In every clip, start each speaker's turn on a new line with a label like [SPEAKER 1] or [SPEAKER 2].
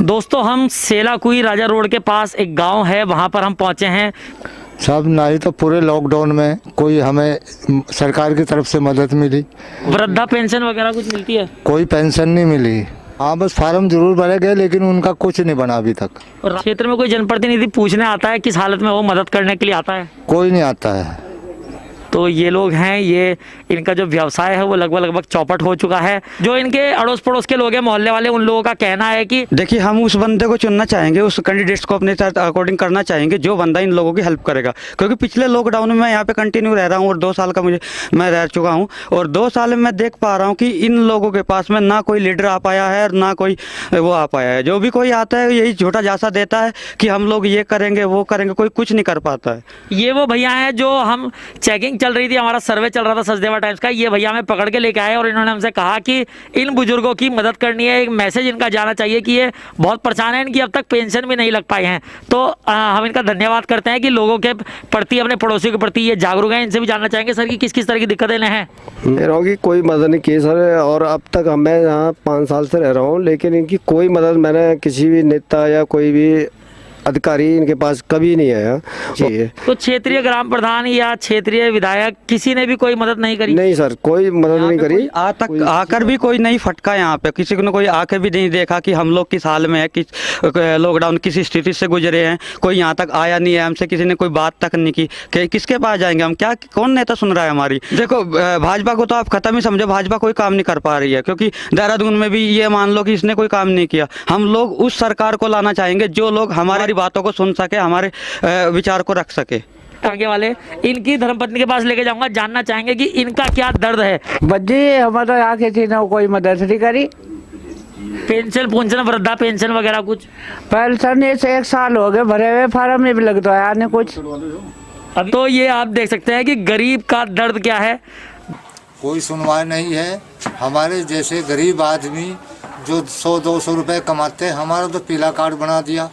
[SPEAKER 1] दोस्तों हम सेलाकुई राजा रोड के पास एक गांव है, वहां पर हम पहुंचे हैं।
[SPEAKER 2] सब नहीं तो पूरे लॉकडाउन में कोई हमें सरकार की तरफ से मदद मिली।
[SPEAKER 1] वृद्धा पेंशन वगैरह कुछ मिलती है?
[SPEAKER 2] कोई पेंशन नहीं मिली। हाँ, बस फार्म जरूर भरे गए लेकिन उनका कुछ नहीं बना अभी तक।
[SPEAKER 1] और क्षेत्र में कोई जनप्रतिनिधि पूछने आता है किस हालत में वो मदद करने के लिए आता है?
[SPEAKER 2] कोई नहीं आता है।
[SPEAKER 1] तो ये लोग हैं, ये इनका जो व्यवसाय है वो लगभग चौपट हो चुका है। जो इनके अड़ोस पड़ोस के लोग हैं, मोहल्ले वाले, उन लोगों का कहना है कि
[SPEAKER 3] देखिए हम उस बंदे को चुनना चाहेंगे, उस कैंडिडेट्स को अपने साथ अकॉर्डिंग करना चाहेंगे जो बंदा इन लोगों की हेल्प करेगा। क्योंकि पिछले लॉकडाउन में मैं यहाँ पे कंटिन्यू रह रहा हूँ और 2 साल का मैं रह चुका हूँ और 2 साल में मैं देख पा रहा हूँ कि इन लोगों के पास में ना कोई लीडर आ पाया है और ना कोई वो आ पाया है। जो भी कोई आता है यही झूठा झांसा देता है कि हम लोग ये करेंगे वो करेंगे, कोई कुछ नहीं कर पाता है।
[SPEAKER 1] ये वो भैया हैं जो हम चेकिंग चल रही थी, हमारा सर्वे चल रहा था सचदेवा टाइम्स का, ये भैया हमें पकड़ के लेके आए और इन्होंने हमसे कहा कि इन बुजुर्गों की मदद करनी है। एक मैसेज इनका जाना चाहिए कि ये बहुत परेशान है, इनकी अब तक पेंशन भी नहीं लग पाई है। तो हम इनका धन्यवाद करते हैं कि लोगों के प्रति, अपने पड़ोसियों के प्रति ये जागरूक है। इनसे भी जानना चाहेंगे सर कि किस किस तरह की दिक्कतें हैं।
[SPEAKER 4] मेरा की कोई मदद नहीं की सर, और अब तक मैं यहाँ 5 साल से रह रहा हूँ लेकिन इनकी कोई मदद मैंने किसी भी नेता या कोई भी अधिकारी इनके पास कभी नहीं आया।
[SPEAKER 1] तो क्षेत्रीय ग्राम प्रधान या क्षेत्रीय विधायक किसी ने भी कोई मदद नहीं करी?
[SPEAKER 4] नहीं सर, कोई मदद नहीं करी।
[SPEAKER 3] आकर भी कोई नहीं फटका यहाँ पे, किसी ने कोई आकर भी नहीं देखा कि हम लोग किस हाल में है, किस लॉकडाउन किस स्थिति से गुजरे हैं। कोई यहाँ तक आया नहीं है, हमसे किसी ने कोई बात तक नहीं की कि किसके पास जाएंगे हम, क्या कौन नेता सुन रहा है हमारी। देखो भाजपा को तो आप खत्म ही समझो, भाजपा कोई काम नहीं कर पा रही है क्योंकि देहरादून में भी ये मान लो कि इसने कोई काम नहीं किया। हम लोग उस सरकार को लाना चाहेंगे जो लोग हमारी बातों को सुन सके, हमारे विचार को रख सके।
[SPEAKER 1] आगे वाले इनकी धर्मपत्नी के पास लेके जाऊंगा, जानना चाहेंगे कि इनका क्या दर्द है।
[SPEAKER 5] बच्ची हमारा यहाँ किसी ने कोई मदद नहीं करी।
[SPEAKER 1] पेंशन वृद्धा पेंशन वगैरह कुछ?
[SPEAKER 5] पेंशन इसे 1 साल हो गए भरे हुए, फार्म में भी लगता है आने कुछ।
[SPEAKER 1] अब तो ये आप देख सकते हैं कि गरीब का दर्द क्या है।
[SPEAKER 2] कोई सुनवाई नहीं है। हमारे जैसे गरीब आदमी जो 100-200 रुपए कमाते हैं, हमारा तो पीला कार्ड बना दिया।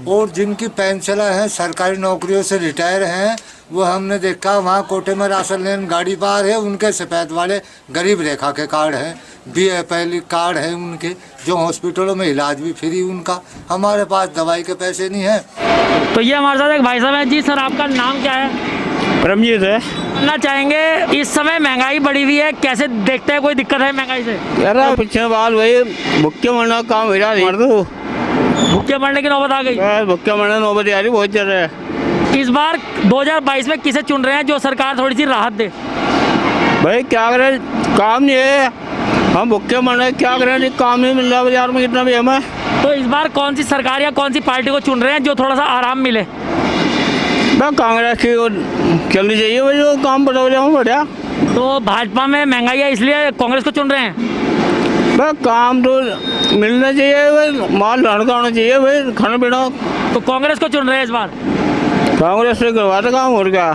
[SPEAKER 2] और जिनकी पेंशन हैं, सरकारी नौकरियों से रिटायर हैं, वो हमने देखा वहाँ कोटे में राशन लेन गाड़ी पार है, उनके सफ़ेद वाले गरीब रेखा के कार्ड हैं, BPL कार्ड है उनके, जो हॉस्पिटलों में इलाज भी फ्री उनका। हमारे पास दवाई के पैसे नहीं हैं।
[SPEAKER 1] तो ये हमारे साथ एक भाई साहब हैं। जी सर, आपका नाम क्या है?
[SPEAKER 6] परमजीत है।
[SPEAKER 1] जानना चाहेंगे इस समय महंगाई बढ़ी हुई है, कैसे देखते हैं, कोई दिक्कत है महंगाई से?
[SPEAKER 6] यार पिछले बार वही भुक्के मरना काम हो रहा,
[SPEAKER 1] भुक्के मरने की नौबत आ गई।
[SPEAKER 6] भुक्के मरने नौबत आ रही, बहुत चल रहा है।
[SPEAKER 1] इस बार 2022 में किसे चुन रहे हैं जो सरकार थोड़ी सी राहत दे?
[SPEAKER 6] भाई क्या करें, काम नहीं है, हम भुक्के मर रहे, क्या करें, काम नहीं मिल रहा बाजार में कितना भी हमें।
[SPEAKER 1] तो इस बार कौन सी सरकार या कौन सी पार्टी को चुन रहे हैं जो थोड़ा सा आराम मिले?
[SPEAKER 6] कांग्रेस की चलनी चाहिए भाई, जो काम बढ़िया।
[SPEAKER 1] तो भाजपा में महंगाई है इसलिए कांग्रेस को चुन रहे हैं?
[SPEAKER 6] भाई काम तो मिलना चाहिए भाई, माल लड़का होना चाहिए भाई, खाना पीना।
[SPEAKER 1] तो कांग्रेस को चुन रहे हैं इस बार?
[SPEAKER 6] कांग्रेस से करवाते काम और क्या।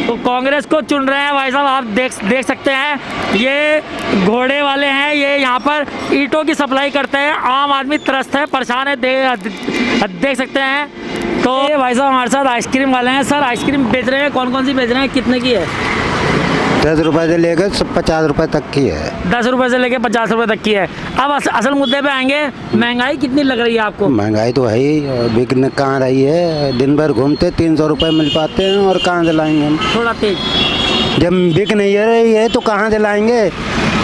[SPEAKER 1] तो कांग्रेस को चुन रहे हैं भाई साहब। आप देख सकते हैं, ये घोड़े वाले हैं, ये यहाँ पर ईंटों की सप्लाई करते हैं। आम आदमी त्रस्त है, परेशान है, देख सकते हैं। तो ये भाई साहब हमारे साथ आइसक्रीम वाले हैं। सर आइसक्रीम बेच रहे हैं, कौन सी बेच रहे हैं, कितने की है?
[SPEAKER 2] 10 रुपए से लेकर 50 रुपए तक की है।
[SPEAKER 1] 10 रुपए से लेकर 50 रुपए तक की है। अब असल मुद्दे पे आएंगे, महंगाई कितनी लग रही है आपको?
[SPEAKER 7] महंगाई तो है ही, बिकने कहाँ रही है। दिन भर घूमते 300 रुपए मिल पाते हैं और कहाँ से लाएंगे हम?
[SPEAKER 1] थोड़ा तेज।
[SPEAKER 7] जब बिक नहीं रही है तो कहाँ से लाएंगे?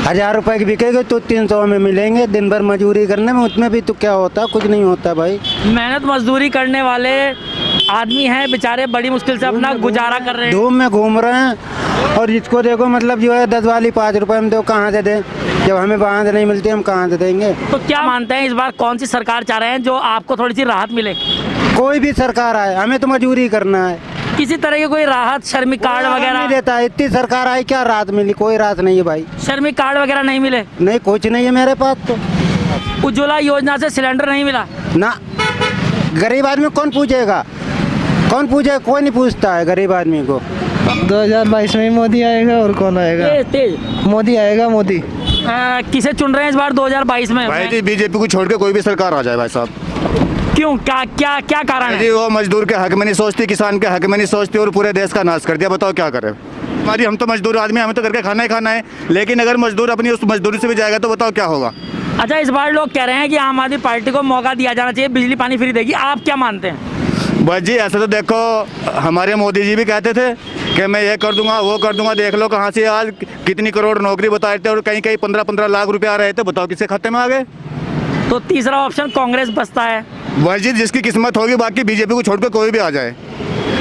[SPEAKER 7] 1000 रुपए की बिकेगी तो 300 में मिलेंगे। दिन भर मजदूरी करने में उसमें भी तो क्या होता है, कुछ नहीं होता भाई।
[SPEAKER 1] मेहनत मजदूरी करने वाले आदमी हैं बेचारे, बड़ी मुश्किल से अपना गुजारा कर रहे हैं,
[SPEAKER 7] धूप में घूम रहे हैं। और जिसको देखो मतलब जो है 10 वाली 5 रुपए में दो, कहाँ से दें? जब हमें वहाँ से नहीं मिलती हम कहाँ से देंगे?
[SPEAKER 1] तो क्या मानते हैं इस बार कौन सी सरकार चाह रहे हैं जो आपको थोड़ी सी राहत मिले?
[SPEAKER 7] कोई भी सरकार आए, हमें तो मजदूरी करना है।
[SPEAKER 1] किसी तरह की कोई राहत, श्रमिक कार्ड वगैरह
[SPEAKER 7] नहीं देता है। इतनी सरकार आई, क्या राहत मिली? कोई राहत नहीं है भाई।
[SPEAKER 1] श्रमिक कार्ड वगैरह नहीं मिले?
[SPEAKER 7] नहीं, कुछ नहीं है मेरे पास तो।
[SPEAKER 1] उज्ज्वला योजना से सिलेंडर नहीं मिला
[SPEAKER 7] ना। गरीब आदमी कौन पूछेगा? कौन पूछे? कोई नहीं पूछता है गरीब आदमी को।
[SPEAKER 5] 2022 में मोदी आएगा और कौन आएगा?
[SPEAKER 1] तेज
[SPEAKER 5] मोदी आएगा। मोदी
[SPEAKER 1] किसे चुन रहे हैं इस बार 2022 में?
[SPEAKER 8] भाई जी बीजेपी को छोड़ के कोई भी सरकार आ जाए भाई साहब।
[SPEAKER 1] क्यों, क्या कारण है?
[SPEAKER 8] जी वो मजदूर के हक में नहीं सोचती, किसान के हक में नहीं सोचती और पूरे देश का नाश कर दिया। बताओ क्या करें? हम तो मजदूर आदमी, हमें तो करके खाना ही खाना है, लेकिन अगर मजदूर अपनी उस मजदूरी से भी जाएगा तो बताओ क्या होगा?
[SPEAKER 1] अच्छा, इस बार लोग कह रहे हैं कि आम आदमी पार्टी को मौका दिया जाना चाहिए, बिजली पानी फ्री देगी, आप क्या मानते हैं?
[SPEAKER 8] बस जी ऐसा तो देखो, हमारे मोदी जी भी कहते थे कि मैं ये कर दूंगा वो कर दूंगा, देख लो कहाँ से आज कितनी करोड़ नौकरी बताए थे और कहीं कहीं 15-15 लाख रुपए आ रहे थे, बताओ किसके खाते में आ गए।
[SPEAKER 1] तो तीसरा ऑप्शन कांग्रेस बचता है।
[SPEAKER 8] बस जी जिसकी किस्मत होगी, बाकी बीजेपी को छोड़कर कोई भी आ जाए।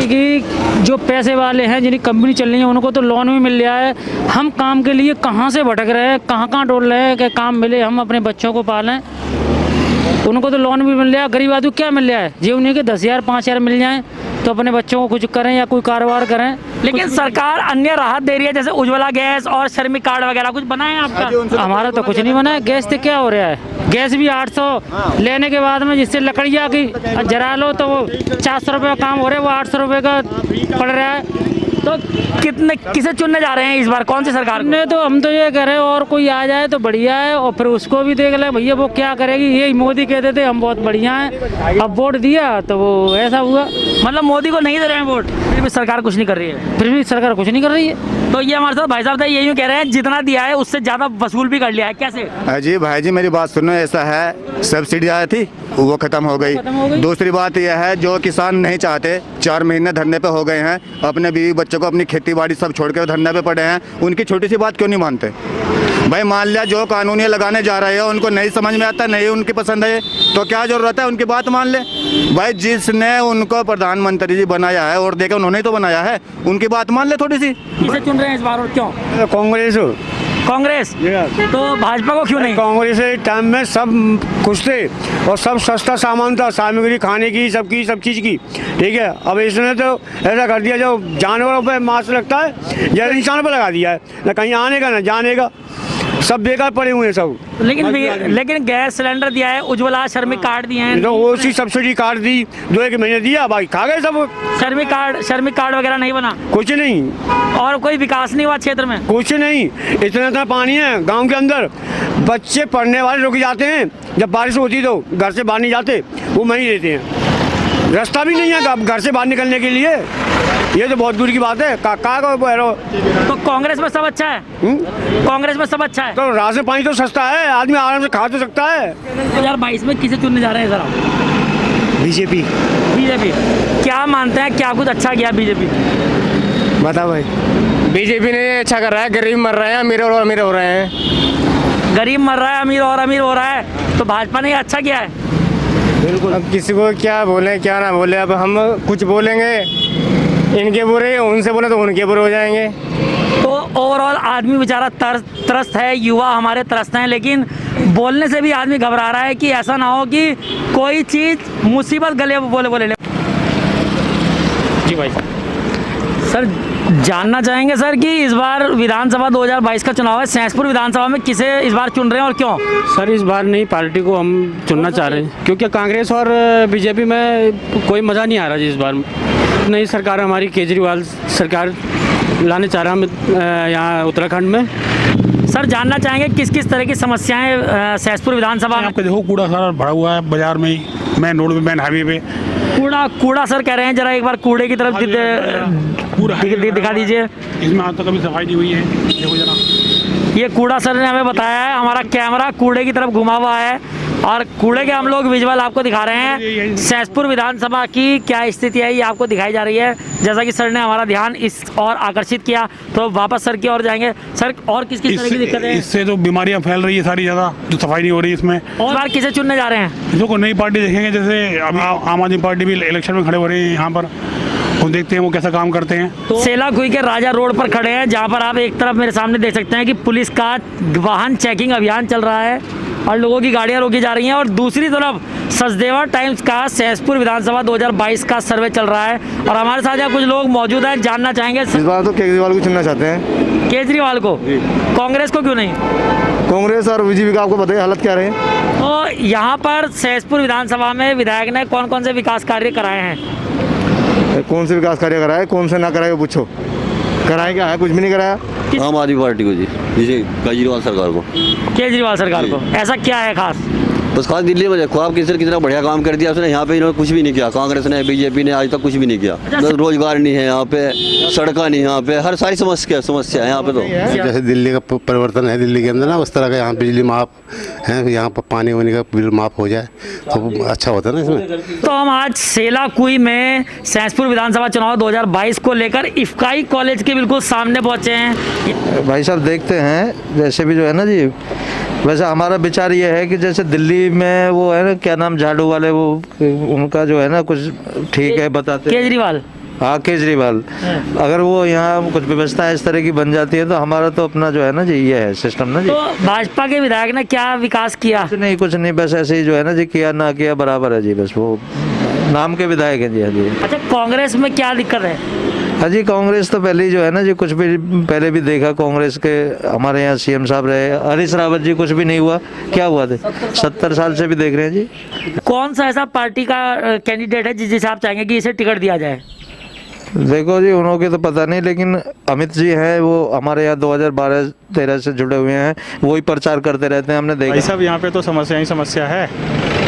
[SPEAKER 9] कि जो पैसे वाले हैं जिनकी कंपनी चल रही है उनको तो लोन भी मिल रहा है, हम काम के लिए कहाँ से भटक रहे हैं, कहाँ कहाँ डोल रहे हैं कि काम मिले, हम अपने बच्चों को पालें, उनको तो लोन भी मिल रहा है। गरीब आदमी क्या मिल रहा है, जी उन्हें के 10,000 5,000 मिल जाएं तो अपने बच्चों को कुछ करें या कोई कारोबार करें।
[SPEAKER 1] लेकिन सरकार अन्य राहत दे रही है, जैसे उज्ज्वला गैस और श्रमिक कार्ड वगैरह, कुछ बना है आपका?
[SPEAKER 9] हमारा तो कुछ नहीं बना है। गैस से क्या हो रहा है, गैस भी 800 लेने के बाद में जिससे लकड़ियाँ की जरा लो तो वो 400 रुपये का काम हो रहा है, वो 800 रुपये का पड़ रहा है।
[SPEAKER 1] तो किसे चुनने जा रहे हैं इस बार, कौन सी सरकार को?
[SPEAKER 9] ने तो हम तो ये कह रहे हैं और कोई आ जाए तो बढ़िया है, और फिर उसको भी देख ले भैया वो क्या करेगी। ये मोदी कहते थे हम बहुत बढ़िया हैं, अब वोट दिया तो वो ऐसा हुआ।
[SPEAKER 1] मतलब मोदी को नहीं दे रहे हैं वोट, फिर भी सरकार कुछ नहीं कर रही है।
[SPEAKER 9] फिर भी सरकार कुछ नहीं कर रही है।
[SPEAKER 1] तो ये हमारे साथ भाई साहब यही कह रहे हैं, जितना दिया है उससे ज्यादा वसूल भी कर लिया है, कैसे?
[SPEAKER 8] जी भाई जी मेरी बात सुनो, ऐसा है सब्सिडी आई थी वो खत्म हो गई। दूसरी बात यह है जो किसान नहीं चाहते, 4 महीने धरने पे हो गए हैं, अपने बीवी बच्चों को अपनी खेती बाड़ी सब छोड़ के धरने पे पड़े हैं, उनकी छोटी सी बात क्यों नहीं मानते? भाई मान लिया जो कानून ये लगाने जा रहे हो उनको नहीं समझ में आता, नहीं उनकी पसंद है, तो क्या जरूरत है उनकी बात मान ले। भाई जिसने उनको प्रधानमंत्री जी बनाया है और देखा उन्होंने तो बनाया है, उनकी बात मान ले थोड़ी सी।
[SPEAKER 1] किसे चुन रहे हैं इस बार और क्यों?
[SPEAKER 6] कांग्रेस
[SPEAKER 1] कांग्रेस। तो भाजपा को क्यों नहीं?
[SPEAKER 6] कांग्रेस के टाइम में सब खुश थे और सब सस्ता सामान था, सामग्री खाने की सब चीज़ की, ठीक है। अब इसने तो ऐसा कर दिया जो जानवरों पे मास्क लगता है या इंसान पे लगा दिया है, ना कहीं आने का ना जाने का, सब बेकार पड़े हुए हैं सब।
[SPEAKER 1] लेकिन गैस सिलेंडर दिया है, उज्ज्वला श्रमिक कार्ड दिए हैं,
[SPEAKER 6] तो वो सी सब्सिडी कार्ड दी 2-1 महीने दिया, बाकी खा गए सब।
[SPEAKER 1] श्रमिक कार्ड वगैरह नहीं बना,
[SPEAKER 6] कुछ नहीं,
[SPEAKER 1] और कोई विकास नहीं हुआ क्षेत्र में,
[SPEAKER 6] कुछ नहीं। इतना पानी है गांव के अंदर, बच्चे पढ़ने वाले रुक जाते हैं, जब बारिश होती तो घर से बाहर नहीं जाते, वो वहीं रहते हैं, रास्ता भी नहीं है घर से बाहर निकलने के लिए, ये तो बहुत दूर की बात है।
[SPEAKER 1] तो कांग्रेस में सब अच्छा है? कांग्रेस में सब अच्छा है,
[SPEAKER 6] तो राशन पानी तो सस्ता है, आदमी आराम से खा तो सकता है।
[SPEAKER 1] 2022 में किसे चुनने जा रहे हैं जरा?
[SPEAKER 6] बीजेपी।
[SPEAKER 1] क्या मानते हैं, क्या कुछ अच्छा किया बीजेपी?
[SPEAKER 6] बताओ भाई। बीजेपी ने अच्छा कर रहा है, गरीब मर रहे हैं, अमीर और अमीर हो रहे हैं।
[SPEAKER 1] गरीब मर रहा है, अमीर और अमीर हो रहा है, तो भाजपा ने अच्छा किया है।
[SPEAKER 6] बिल्कुल। अब किसी को क्या बोले क्या ना बोले, अब हम कुछ बोलेंगे इनके बुरे, उनसे बोले तो उनके बुरे हो जाएंगे।
[SPEAKER 1] तो ओवरऑल आदमी बेचारा त्रस्त है, युवा हमारे त्रस्त हैं, लेकिन बोलने से भी आदमी घबरा रहा है कि ऐसा ना हो कि कोई चीज़ मुसीबत गले बोले ले।
[SPEAKER 9] जी भाई
[SPEAKER 1] सर जानना चाहेंगे सर कि इस बार विधानसभा 2022 का चुनाव है, सैंसपुर विधानसभा में किसे इस बार चुन रहे हैं और क्यों?
[SPEAKER 9] सर इस बार नई पार्टी को हम चुनना चाह रहे हैं, क्योंकि कांग्रेस और बीजेपी में कोई मज़ा नहीं आ रहा जी। इस बार नई सरकार हमारी केजरीवाल सरकार लाने चाह रहा हम यहाँ उत्तराखंड में।
[SPEAKER 1] सर जानना चाहेंगे किस किस तरह की समस्याएं सैंसपुर विधानसभा में?
[SPEAKER 10] आपको देखो कूड़ा सारा भरा हुआ है बाजार में ही, मेन रोड पे, मेन हाईवे पे।
[SPEAKER 1] कूड़ा सर कह रहे हैं, जरा एक बार कूड़े की तरफ दिखा दीजिए।
[SPEAKER 10] इसमें आज तक कभी सफाई नहीं हुई है, देखो जरा।
[SPEAKER 1] ये कूड़ा सर ने हमें बताया है, हमारा कैमरा कूड़े की तरफ घुमा हुआ है और कूड़े के हम लोग विजुअल आपको दिखा रहे हैं। सैंसपुर विधानसभा की क्या स्थिति है ये आपको दिखाई जा रही है। जैसा कि सर ने हमारा ध्यान इस और आकर्षित किया, तो वापस सर की ओर जाएंगे। सर और किस किस तरह की दिक्कत है?
[SPEAKER 10] इससे तो बीमारियां फैल रही है सारी जगह, जो सफाई नहीं हो रही इसमें।
[SPEAKER 1] और बार किसे चुनने जा रहे हैं?
[SPEAKER 10] इसको नई पार्टी देखेंगे, जैसे अभी आम आदमी पार्टी भी इलेक्शन में खड़े हो रहे हैं यहाँ पर, वो देखते हैं वो कैसा काम करते हैं।
[SPEAKER 1] तो सेलाकुई के राजा रोड पर खड़े हैं, जहाँ पर आप एक तरफ मेरे सामने देख सकते हैं कि पुलिस का वाहन चेकिंग अभियान चल रहा है और लोगों की गाड़ियां रोकी जा रही हैं, और दूसरी तरफ सचदेवा टाइम्स का सैंसपुर विधानसभा 2022 का सर्वे चल रहा है और हमारे साथ यहाँ कुछ लोग मौजूद हैं। जानना चाहेंगे
[SPEAKER 8] इस बार तो केजरीवाल को चुनना चाहते हैं।
[SPEAKER 1] केजरीवाल को? कांग्रेस को क्यों नहीं?
[SPEAKER 8] कांग्रेस और बीजेपी का आपको बताइए हालत क्या रहे।
[SPEAKER 1] तो यहाँ पर सैंसपुर विधानसभा में विधायक ने कौन कौन से विकास कार्य कराए हैं?
[SPEAKER 8] कौन से विकास कार्य कराए, कौन से ना कराए पूछो। कराए क्या है, कुछ भी नहीं कराया।
[SPEAKER 11] आम आदमी पार्टी को जी, जैसे केजरीवाल सरकार को।
[SPEAKER 1] केजरीवाल सरकार को ऐसा क्या है खास?
[SPEAKER 11] बस खास दिल्ली में देखो आप कितना बढ़िया काम कर दिया उसने। यहाँ पे इन्होंने कुछ भी नहीं किया, कांग्रेस ने बीजेपी ने आज तक कुछ भी नहीं किया। रोजगार नहीं है यहाँ पे, सड़का नहीं यहाँ पे, हर सारी समस्या है यहाँ पे। तो
[SPEAKER 12] जैसे दिल्ली का परिवर्तन है दिल्ली के अंदर ना, उस तरह का यहाँ बिजली माफ है, यहाँ पर पानी वानी का बिल माफ हो जाए तो अच्छा होता है ना इसमें।
[SPEAKER 1] तो हम आज सेलाकुई में सैंसपुर विधानसभा चुनाव 2022 को लेकर इफ्काई कॉलेज के बिल्कुल सामने पहुंचे हैं।
[SPEAKER 13] भाई साहब देखते हैं जैसे भी जो है ना जी, वैसे हमारा विचार ये है कि जैसे दिल्ली में वो है ना, क्या नाम, झाड़ू वाले, वो उनका जो है ना कुछ ठीक है बताते,
[SPEAKER 1] केजरीवाल।
[SPEAKER 13] हाँ केजरीवाल, अगर वो यहाँ कुछ व्यवस्था इस तरह की बन जाती है तो हमारा तो अपना जो है ना जी ये है सिस्टम ना जी।
[SPEAKER 1] तो भाजपा के विधायक ने क्या विकास किया?
[SPEAKER 13] कुछ नहीं, बस ऐसे ही जो है ना जी, किया ना किया बराबर है जी, बस वो नाम के विधायक हैं जी। हाँ जी।
[SPEAKER 1] अच्छा, कांग्रेस में क्या दिक्कत है?
[SPEAKER 13] हाँ जी, कांग्रेस तो पहले ही जो है ना जी, कुछ भी पहले भी देखा कांग्रेस के, हमारे यहाँ सीएम साहब रहे हरीश रावत जी, कुछ भी नहीं हुआ। क्या हुआ थे? 70 साल से भी देख रहे हैं जी।
[SPEAKER 1] कौन सा ऐसा पार्टी का कैंडिडेट है जिसे आप चाहेंगे कि इसे टिकट दिया जाए?
[SPEAKER 13] देखो जी, उन्हों के तो पता नहीं, लेकिन अमित जी हैं, वो हमारे यहाँ 2012-13 से जुड़े हुए हैं, वही प्रचार करते रहते हैं, हमने देखा।
[SPEAKER 14] भाई साहब यहाँ पे तो समस्या ही समस्या है,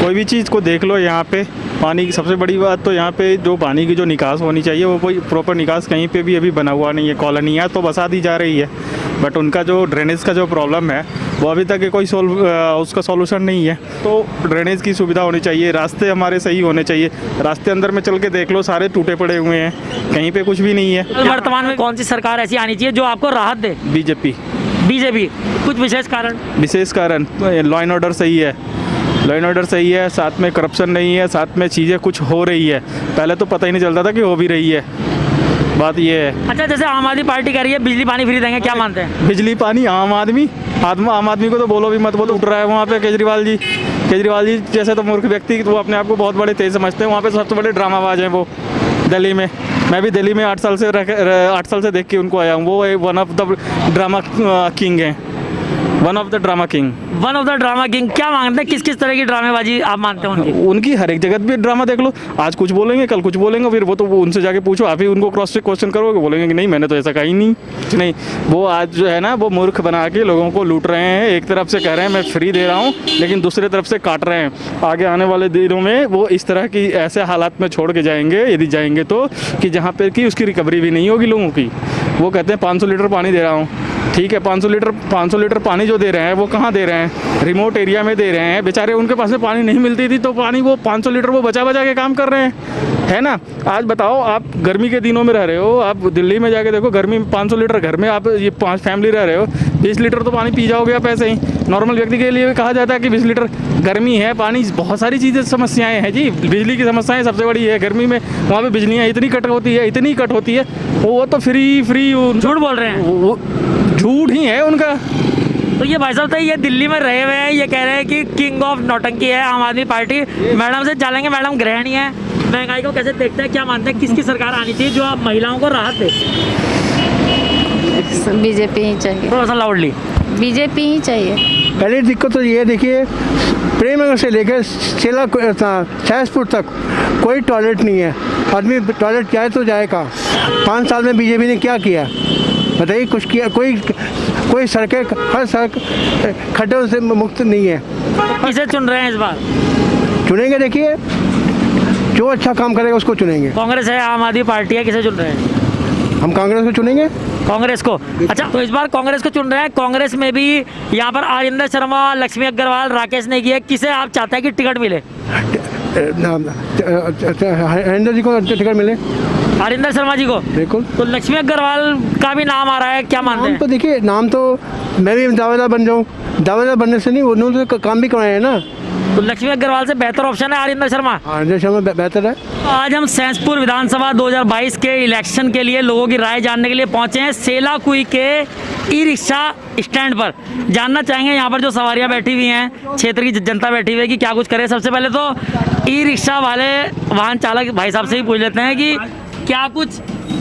[SPEAKER 14] कोई भी चीज़ को देख लो। यहाँ पे पानी की सबसे बड़ी बात तो यहाँ पे जो पानी की जो निकास होनी चाहिए वो कोई प्रॉपर निकास कहीं पे भी अभी बना हुआ नहीं है। कॉलोनियाँ तो बसा दी जा रही है, बट उनका जो ड्रेनेज का जो प्रॉब्लम है वो अभी तक कोई उसका सॉल्यूशन नहीं है। तो ड्रेनेज की सुविधा होनी चाहिए, रास्ते हमारे सही होने चाहिए। रास्ते अंदर में चल के देख लो, सारे टूटे पड़े हुए हैं, कहीं पे कुछ भी नहीं है।
[SPEAKER 1] वर्तमान में कौन सी सरकार ऐसी आनी चाहिए जो आपको राहत दे?
[SPEAKER 14] बीजेपी।
[SPEAKER 1] कुछ विशेष कारण?
[SPEAKER 14] विशेष कारण लॉ एंड ऑर्डर सही है, लॉ एंड ऑर्डर सही है, साथ में करप्शन नहीं है, साथ में चीज़ें कुछ हो रही है। पहले तो पता ही नहीं चलता था कि हो भी रही है, बात ये है।
[SPEAKER 1] अच्छा, जैसे आम आदमी पार्टी कह रही है बिजली पानी फ्री देंगे, क्या मानते हैं?
[SPEAKER 14] बिजली पानी आम आदमी को तो बोलो भी मत, वो तो उठ रहा है वहाँ पे केजरीवाल जी जैसे तो मूर्ख व्यक्ति, वो अपने आप को बहुत बड़े तेज समझते हैं। वहाँ पे सबसे बड़े ड्रामाबाज हैं वो दिल्ली में। मैं भी दिल्ली में 8 साल से देख के उनको आया हूँ। वो one of the drama king हैं, one of the drama king. क्या मानते हैं, किस किस तरह की ड्रामेबाजी आप मानते हैं उनकी? हर एक जगह भी ड्रामा देख लो, आज कुछ बोलेंगे कल कुछ बोलेंगे, फिर वो तो उनसे जाके पूछो, आप ही उनको क्रॉस चेक क्वेश्चन करोगे, बोलेंगे कि नहीं मैंने तो ऐसा कहा ही नहीं। वो आज जो है ना, वो मूर्ख बना के लोगों को लूट रहे हैं। एक तरफ से कह रहे हैं मैं फ्री दे रहा हूँ, लेकिन दूसरी तरफ से काट रहे हैं। आगे आने वाले दिनों में वो इस तरह की ऐसे हालात में छोड़ के जाएंगे, यदि जाएंगे तो, कि जहाँ पर कि उसकी रिकवरी भी नहीं होगी लोगों की। वो कहते हैं 500 लीटर पानी दे रहा हूँ, ठीक है, 500 लीटर पानी जो दे रहे हैं वो कहाँ दे रहे हैं? रिमोट एरिया में दे रहे हैं। बेचारे उनके पास में पानी नहीं मिलती थी, तो पानी वो 500 लीटर वो बचा के काम कर रहे हैं, है ना। आज बताओ, आप गर्मी के दिनों में रह रहे हो, आप दिल्ली में जाके देखो, गर्मी में 500 लीटर घर में आप ये 5 फैमिली रह रहे हो, 20 लीटर तो पानी पी जाओगे आप ऐसे ही। नॉर्मल व्यक्ति के लिए कहा जाता है कि 20 लीटर, गर्मी है, पानी, बहुत सारी चीज़ें समस्याएँ हैं जी। बिजली की समस्याएँ सबसे बड़ी है गर्मी में, वहाँ पर बिजलियाँ इतनी कट होती है, वो तो फ्री
[SPEAKER 1] झूठ बोल रहे हैं,
[SPEAKER 14] वो झूठ ही है उनका।
[SPEAKER 1] तो ये भाई साहब, तो ये दिल्ली में रहे हुए हैं, ये कह रहे हैं कि किंग ऑफ नौटंकी है आम आदमी पार्टी। मैडम से चलेंगे, मैडम गृहिणी है, महंगाई को कैसे देखते हैं, क्या मानते हैं, किसकी सरकार आनी चाहिए जो आप महिलाओं को राहत दे?
[SPEAKER 15] बीजेपी ही चाहिए।
[SPEAKER 1] थोड़ा सा लाउडली।
[SPEAKER 15] बीजेपी ही चाहिए।
[SPEAKER 6] पहली दिक्कत तो ये देखिए, प्रेमनगर से लेकर सैसपुर तक कोई टॉयलेट नहीं है। आदमी टॉयलेट जाए तो जाए कहाँ? 5 साल में बीजेपी ने क्या किया बताइए? कुछ किया? कोई सड़कें, हर सड़क खड्डों से मुक्त नहीं है।
[SPEAKER 1] किसे चुन रहे हैं इस बार?
[SPEAKER 6] चुनेंगे, देखिए जो अच्छा काम करेगा उसको चुनेंगे।
[SPEAKER 1] कांग्रेस है, आम आदमी पार्टी है, किसे चुन रहे हैं?
[SPEAKER 6] हम कांग्रेस को चुनेंगे।
[SPEAKER 1] कांग्रेस को? अच्छा, तो इस बार कांग्रेस को चुन रहे हैं। कांग्रेस में भी यहाँ पर आरिंदर शर्मा, लक्ष्मी अग्रवाल, राकेश नेगी है, किसे आप चाहते हैं कि टिकट मिले?
[SPEAKER 6] हरिंदर जी को टिकट मिले,
[SPEAKER 1] हरिंदर शर्मा जी को।
[SPEAKER 6] बिल्कुल।
[SPEAKER 1] तो लक्ष्मी अग्रवाल का भी नाम आ रहा है, क्या मानते हैं?
[SPEAKER 6] तो देखिए, नाम तो मैं भी दावेदार बन जाऊँ, दावेदार बनने से नहीं, उन्होंने तो काम भी करवाए हैं ना।
[SPEAKER 1] तो लक्ष्मी अग्रवाल से बेहतर ऑप्शन है हरिंदर शर्मा।
[SPEAKER 6] हरिंदर शर्मा बेहतर है।
[SPEAKER 1] आज हम सैंसपुर विधानसभा 2022 के इलेक्शन के लिए लोगों की राय जानने के लिए पहुंचे हैं सेलाकुई के ई रिक्शा स्टैंड पर। जानना चाहेंगे यहाँ पर जो सवारियाँ बैठी हुई हैं, क्षेत्र की जनता बैठी हुई है, कि क्या कुछ करे। सबसे पहले तो ई रिक्शा वाले वाहन चालक भाई साहब से ही पूछ लेते हैं कि क्या कुछ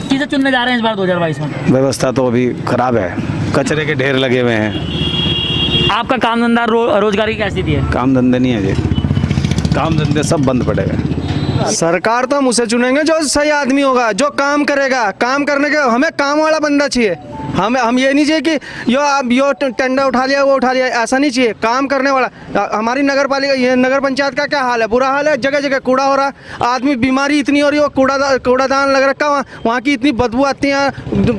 [SPEAKER 1] किसे चुनने जा रहे हैं इस बार 2022 में?
[SPEAKER 16] व्यवस्था तो अभी खराब है, कचरे के ढेर लगे हुए हैं।
[SPEAKER 1] आपका काम धंधा रोजगारी की कैसी थी है?
[SPEAKER 16] काम धंधे नहीं है जी, काम धंधे सब बंद पड़े हुए।
[SPEAKER 17] सरकार तो हम उसे चुनेंगे जो सही आदमी होगा, जो काम करेगा। काम करने के हमें काम वाला बंदा चाहिए, हम ये नहीं चाहिए कि यो टेंडर उठा लिया वो उठा लिया, ऐसा नहीं चाहिए। काम करने वाला हमारी नगर पालिका ये नगर पंचायत का क्या हाल है, बुरा हाल है, जगह जगह कूड़ा हो रहा है, आदमी बीमारी इतनी हो रही है, कूड़ादान लग रखा वहाँ की इतनी बदबू आती है,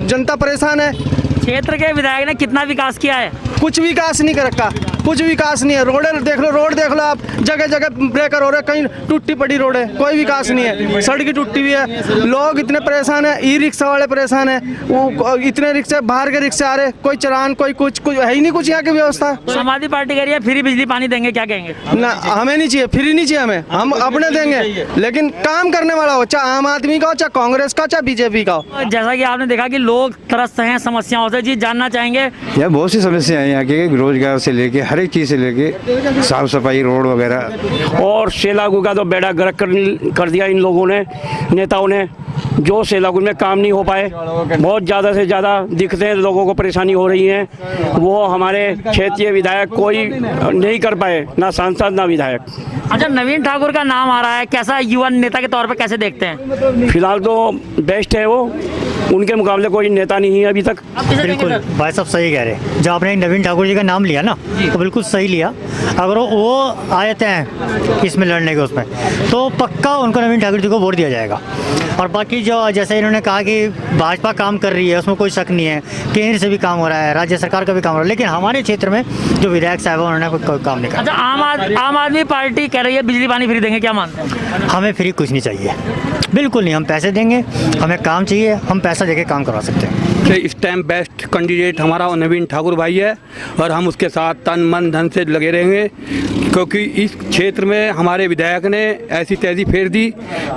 [SPEAKER 17] जनता परेशान है।
[SPEAKER 1] क्षेत्र के विधायक ने कितना विकास किया है?
[SPEAKER 17] कुछ विकास नहीं कर रखा, कुछ विकास नहीं है। रोड देख लो आप, जगह जगह ब्रेकर हो रहे, कहीं टूटी पड़ी रोड है, कोई विकास नहीं है, सड़क टूटी हुई है, लोग इतने परेशान है, ई रिक्शा वाले परेशान है, वो इतने रिक्शे बाहर के रिक्शे आ रहे, कोई चलान कोई कुछ है ही नहीं कुछ यहाँ की व्यवस्था।
[SPEAKER 1] समाजवादी पार्टी कह रही है फ्री बिजली पानी देंगे, क्या कहेंगे?
[SPEAKER 17] ना, हमें नहीं चाहिए, फ्री नहीं चाहिए हम अपने देंगे, लेकिन काम करने वाला हो, चाहे आम आदमी का हो, चाहे कांग्रेस का, चाहे बीजेपी का हो।
[SPEAKER 1] जैसा कि आपने देखा कि लोग त्रस्त हैं समस्याओं से, जी जानना चाहेंगे।
[SPEAKER 18] यार बहुत सी समस्याएं हैं यहाँ के, रोजगार से लेके हर एक चीज़ से लेके साफ सफाई, रोड वगैरह।
[SPEAKER 6] और सेलागू का तो बेड़ा गर्क कर दिया इन लोगों ने, नेताओं ने, जो सेलागू में काम नहीं हो पाए, बहुत ज़्यादा से ज़्यादा दिखते हैं, लोगों को परेशानी हो रही है, वो हमारे क्षेत्रीय विधायक कोई नहीं कर पाए, ना सांसद ना विधायक।
[SPEAKER 1] अच्छा, नवीन ठाकुर का नाम आ रहा है, कैसा युवा नेता के तौर पे कैसे देखते हैं?
[SPEAKER 6] फिलहाल तो बेस्ट है वो, उनके मुकाबले कोई नेता नहीं है अभी तक।
[SPEAKER 19] बिल्कुल भाई साहब सही कह रहे हैं, जब आपने नवीन ठाकुर जी का नाम लिया ना तो बिल्कुल सही लिया। अगर वो आए हैं इसमें लड़ने के उसमें, तो पक्का उनको नवीन ठाकुर जी को वोट दिया जाएगा। और बाकी जो जैसे इन्होंने कहा कि भाजपा काम कर रही है, उसमें कोई शक नहीं है, केंद्र से भी काम हो रहा है, राज्य सरकार का भी काम हो रहा है, लेकिन हमारे क्षेत्र में जो विधायक साहब उन्होंने कोई काम नहीं करा।
[SPEAKER 1] अच्छा, आम आदमी पार्टी कह रही है बिजली पानी फ्री देंगे, क्या मानते हैं?
[SPEAKER 19] हमें फ्री कुछ नहीं चाहिए, बिल्कुल नहीं। हम पैसे देंगे, हमें काम चाहिए, हम पैसा देके काम करवा सकते हैं।
[SPEAKER 20] इस टाइम बेस्ट कैंडिडेट हमारा नवीन ठाकुर भाई है, और हम उसके साथ तन मन धन से लगे रहेंगे, क्योंकि इस क्षेत्र में हमारे विधायक ने ऐसी तेजी फेर दी,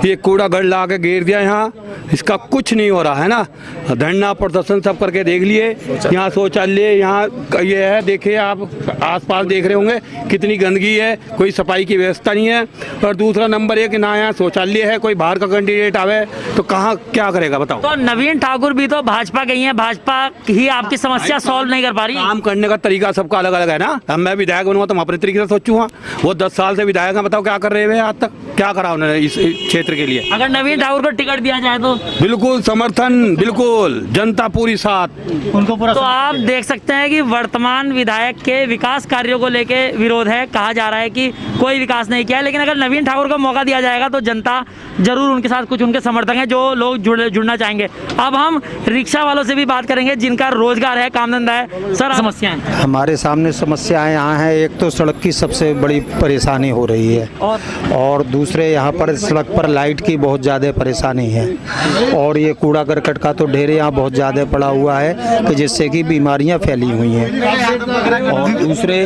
[SPEAKER 20] ये कूड़ा गढ़ ला के घेर दिया यहाँ, इसका कुछ नहीं हो रहा है ना। धरना प्रदर्शन सब करके देख लिए, यहाँ शौचालय यहाँ ये है, देखिए आप आसपास देख रहे होंगे कितनी गंदगी है, कोई सफाई की व्यवस्था नहीं है। और दूसरा नंबर एक, ना यहाँ शौचालय है, कोई बाहर का कैंडिडेट आवे तो कहाँ क्या करेगा बताओ।
[SPEAKER 1] तो नवीन ठाकुर भी तो भाजपा गई है, भाजपा ही आपकी समस्या सॉल्व नहीं कर पा रही।
[SPEAKER 20] काम करने का तरीका सबका अलग अलग है ना। अब मैं विधायक बनूंगा तो मैं अपने तरीके से सोचूंगा, वो 10 साल से विधायक हैं, बताओ क्या कर रहे हैं आज तक, क्या करा उन्होंने इस क्षेत्र के लिए।
[SPEAKER 1] अगर नवीन ठाकुर को टिकट दिया जाए तो
[SPEAKER 20] बिल्कुल समर्थन, बिल्कुल जनता पूरी साथ
[SPEAKER 19] उनको पूरा।
[SPEAKER 1] तो आप देख सकते हैं कि वर्तमान विधायक के विकास कार्यों को लेके विरोध है, कहा जा रहा है कि कोई विकास नहीं किया है, लेकिन अगर नवीन ठाकुर को मौका दिया जाएगा तो जनता जरूर उनके साथ, कुछ उनके समर्थक हैं जो लोग जुड़ना चाहेंगे। अब हम रिक्शा वालों से भी बात करेंगे जिनका रोजगार है, काम धंधा है। सर, समस्याएं
[SPEAKER 21] हमारे सामने समस्याएं यहाँ हैं, एक तो सड़क की सबसे बड़ी परेशानी हो रही है, और दूसरे यहाँ पर सड़क पर लाइट की बहुत ज़्यादा परेशानी है, और ये कूड़ा करकट का तो ढेर यहाँ बहुत ज़्यादा पड़ा हुआ है कि जिससे कि बीमारियाँ फैली हुई हैं। और दूसरे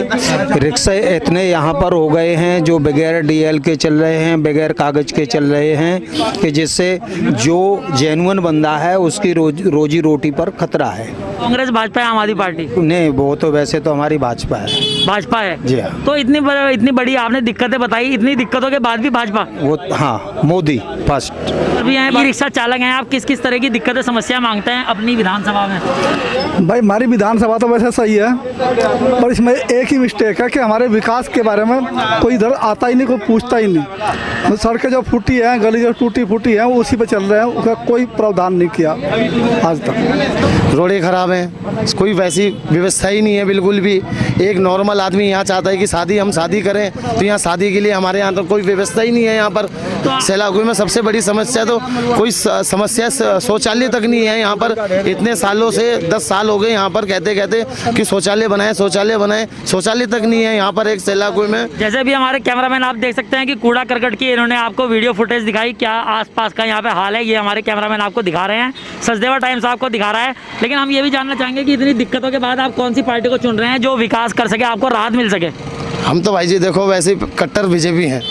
[SPEAKER 21] रिक्शे इतने यहाँ पर हो गए हैं जो बगैर DL के चल रहे हैं, बगैर कागज़ के चल रहे हैं, कि जिससे जो जेन्युइन बंदा है उसकी रोजी रोटी पर खतरा है।
[SPEAKER 1] कांग्रेस, भाजपा, आम आदमी पार्टी?
[SPEAKER 21] नहीं, वो तो वैसे तो हमारी भाजपा है।
[SPEAKER 1] भाजपा है
[SPEAKER 21] जी हाँ।
[SPEAKER 1] तो इतनी बड़ी आपने दिक्कतें बताई, इतनी दिक्कतों के बाद भी भाजपा?
[SPEAKER 21] वो हाँ, मोदी फर्स्ट।
[SPEAKER 1] अभी यहाँ रिक्शा चालक हैं, आप किस किस तरह की दिक्कतें समस्या मांगते हैं अपनी विधानसभा में?
[SPEAKER 22] भाई हमारी विधानसभा तो वैसे सही है, पर इसमें एक ही मिस्टेक है कि हमारे विकास के बारे में कोई इधर आता ही नहीं, कोई पूछता ही नहीं। सड़कें जो फूटी हैं, गली जो टूटी फूटी हैं, वो उसी पे चल रहे हैं, उसका कोई प्रावधान नहीं किया आज तक।
[SPEAKER 23] रोडें खराब हैं, कोई वैसी व्यवस्था ही नहीं है बिल्कुल भी। एक नॉर्मल आदमी यहाँ चाहता है कि हम शादी करें, तो यहाँ शादी के लिए हमारे यहाँ तो कोई व्यवस्था ही नहीं है। यहाँ पर सैलागुई में सबसे बड़ी समस्या तो कोई समस्या शौचालय तक नहीं है यहाँ पर। इतने सालों से 10 साल हो गए यहाँ पर कहते कहते कि शौचालय बनाए, शौचालय तक नहीं है यहाँ पर एक सैलागुई में।
[SPEAKER 1] जैसे भी हमारे कैमरामैन आप देख सकते हैं कि कूड़ा करकट की इन्होंने आपको वीडियो फुटेज दिखाई, क्या आसपास का यहाँ पे हाल है, ये हमारे कैमरामैन आपको दिखा रहे हैं, सचदेवा टाइम्स आपको दिखा रहा है। लेकिन हम ये भी जानना चाहेंगे कि इतनी दिक्कतों के बाद आप कौन सी पार्टी को चुन रहे हैं जो विकास कर सके, आपको राहत मिल सके?
[SPEAKER 23] हम तो भाई जी देखो वैसे कट्टर बीजेपी हैं,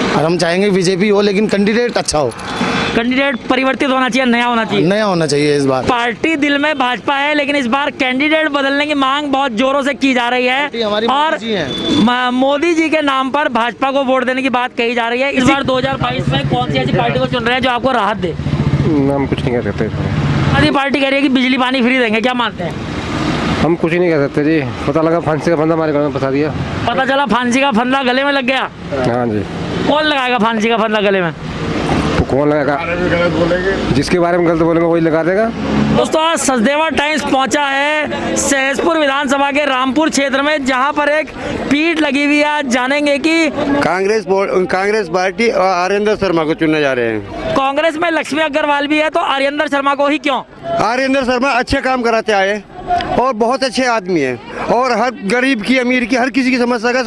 [SPEAKER 23] और हम चाहेंगे बीजेपी हो, लेकिन कैंडिडेट अच्छा हो।
[SPEAKER 1] कैंडिडेट परिवर्तित होना चाहिए, नया होना चाहिए?
[SPEAKER 23] नया होना चाहिए इस बार।
[SPEAKER 1] पार्टी दिल में भाजपा है, लेकिन इस बार कैंडिडेट बदलने की मांग बहुत जोरों से की जा रही है, और मोदी जी के नाम पर भाजपा को वोट देने की बात कही जा रही है। इस बार 2022 में कौन सी ऐसी पार्टी को चुन रहे हैं जो आपको राहत दे?
[SPEAKER 24] हम कुछ नहीं कर सकते।
[SPEAKER 1] आधी पार्टी कह रही है कि बिजली पानी फ्री देंगे, क्या मानते हैं?
[SPEAKER 24] हम कुछ ही नहीं कर सकते जी, पता लगा फांसी का फंदा हमारे घर में फंसा दिया।
[SPEAKER 1] पता चला फांसी का फंदा गले में लग गया?
[SPEAKER 24] हाँ जी।
[SPEAKER 1] कौन लगाएगा फांसी का फंदा गले में?
[SPEAKER 24] कौन लगाएगा? जिसके बारे में गलत बोलेंगे वही लगा देगा।
[SPEAKER 1] दोस्तों आज सचदेवा टाइम्स पहुंचा है सहसपुर विधानसभा के रामपुर क्षेत्र में, जहां पर एक पीठ लगी हुई है। आज जानेंगे कि
[SPEAKER 6] कांग्रेस पार्टी और आर्येंद्र शर्मा को चुनने जा रहे हैं।
[SPEAKER 1] कांग्रेस में लक्ष्मी अग्रवाल भी है, तो आर्येंद्र शर्मा को ही क्यों?
[SPEAKER 6] आर्येंद्र शर्मा अच्छे काम कराते आए और बहुत अच्छे आदमी हैं और हर गरीब की अमीर की हर किसी की समस्या का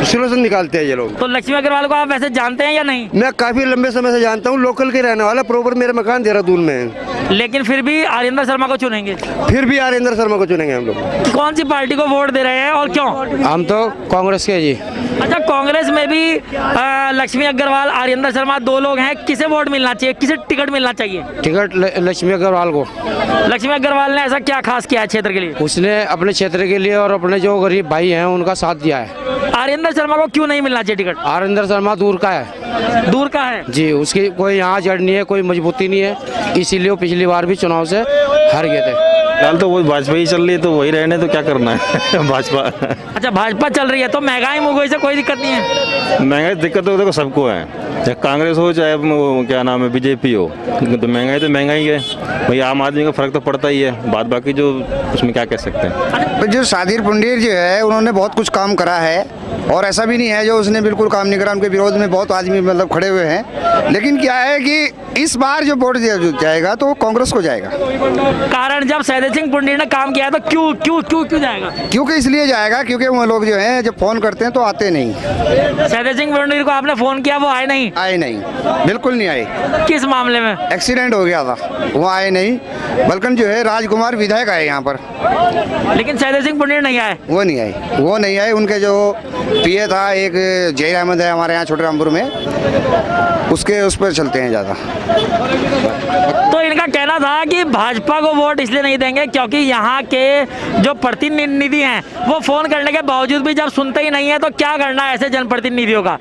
[SPEAKER 6] सलूशन निकालते हैं ये लोग।
[SPEAKER 1] तो लक्ष्मी अग्रवाल को आप वैसे जानते हैं या नहीं?
[SPEAKER 6] मैं काफी लंबे समय से जानता हूँ, लोकल के रहने वाला, प्रॉपर मेरा मकान देहरादून में है।
[SPEAKER 1] लेकिन फिर भी आर्येंद्र शर्मा को चुनेंगे?
[SPEAKER 6] फिर भी आर्येंद्र शर्मा को चुनेंगे हम लोग।
[SPEAKER 1] कौन सी पार्टी को वोट दे रहे हैं और क्यों?
[SPEAKER 23] हम तो कांग्रेस के जी।
[SPEAKER 1] अच्छा, कांग्रेस में भी लक्ष्मी अग्रवाल, आर्येंद्र शर्मा दो लोग हैं, किसे वोट मिलना चाहिए, किसे टिकट मिलना चाहिए?
[SPEAKER 23] टिकट लक्ष्मी अग्रवाल को।
[SPEAKER 1] लक्ष्मी अग्रवाल ने ऐसा क्या खास किया है क्षेत्र के लिए?
[SPEAKER 23] उसने अपने क्षेत्र के लिए और अपने जो गरीब भाई हैं उनका साथ दिया है।
[SPEAKER 1] आर्येंद्र शर्मा को क्यों नहीं मिलना चाहिए टिकट?
[SPEAKER 23] आर्येंद्र शर्मा दूर का है।
[SPEAKER 1] दूर का है
[SPEAKER 23] जी, उसकी कोई यहाँ जड़ नहीं है, कोई मजबूती नहीं है, इसीलिए वो पिछली बार भी चुनाव से हार गए थे।
[SPEAKER 16] फिलहाल तो वो भाजपा ही चल रही है, तो वही रहने तो क्या करना है भाजपा।
[SPEAKER 1] अच्छा, भाजपा चल रही है तो महंगाई मुंगाई से कोई दिक्कत नहीं है?
[SPEAKER 16] महंगाई दिक्कत तो देखो सबको है, चाहे कांग्रेस हो चाहे क्या नाम है बीजेपी हो, तो महंगाई तो महंगाई है भाई। आम आदमी का फर्क तो पड़ता ही है, बात बाकी जो उसमें क्या कह सकते हैं।
[SPEAKER 2] जो सादिर पुंडीर जो है उन्होंने बहुत कुछ काम करा है और ऐसा भी नहीं है जो उसने बिल्कुल काम नहीं करा। उनके विरोध में बहुत आदमी मतलब खड़े हुए हैं, लेकिन क्या है कि इस बार जो वोट जाएगा तो कांग्रेस को जाएगा।
[SPEAKER 1] कारण जब सहदेव सिंह पुंडीर ने काम किया है तो क्यों क्यों क्यों क्यों जाएगा?
[SPEAKER 2] क्योंकि इसलिए जाएगा क्योंकि वो लोग जो हैं जब फोन करते हैं तो आते नहीं।
[SPEAKER 1] सहदेव सिंह पुंडीर को आपने फोन किया, वो आए नहीं?
[SPEAKER 2] आए नहीं, बिल्कुल नहीं आए।
[SPEAKER 1] किस मामले में?
[SPEAKER 2] एक्सीडेंट हो गया था, वो आए नहीं। बल्कि जो है राजकुमार विधायक आए यहाँ पर,
[SPEAKER 1] लेकिन सहदेव सिंह पुंडीर नहीं आए।
[SPEAKER 2] वो नहीं आए। उनके जो पीए था एक जय अहमद है हमारे यहाँ छोटे रामपुर में, उस पर चलते हैं ज़्यादा।
[SPEAKER 1] तो इनका कहना था कि भाजपा को वोट इसलिए नहीं देंगे क्योंकि यहाँ के जो प्रतिनिधि हैं वो फोन करने के बावजूद भी जब सुनते ही नहीं है, तो क्या करना है ऐसे जनप्रतिनिधियों का?